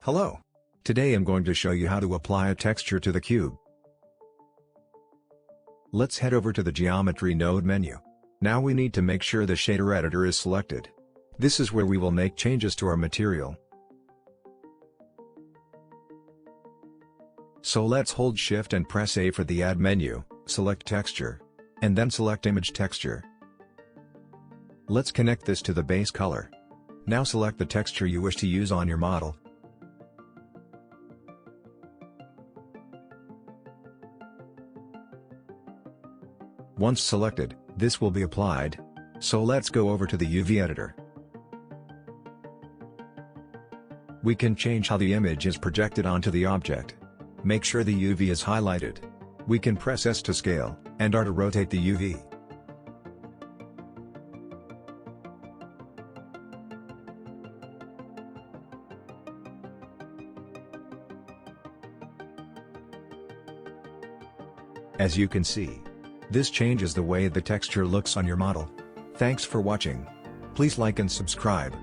Hello. Today I'm going to show you how to apply a texture to the cube. Let's head over to the Geometry node menu. Now we need to make sure the shader editor is selected. This is where we will make changes to our material. So let's hold Shift and press A for the Add menu, select Texture, and then select Image Texture. Let's connect this to the base color. Now select the texture you wish to use on your model. Once selected, this will be applied. So let's go over to the UV editor. We can change how the image is projected onto the object. Make sure the UV is highlighted. We can press S to scale, and R to rotate the UV. As you can see, this changes the way the texture looks on your model. Thanks for watching. Please like and subscribe.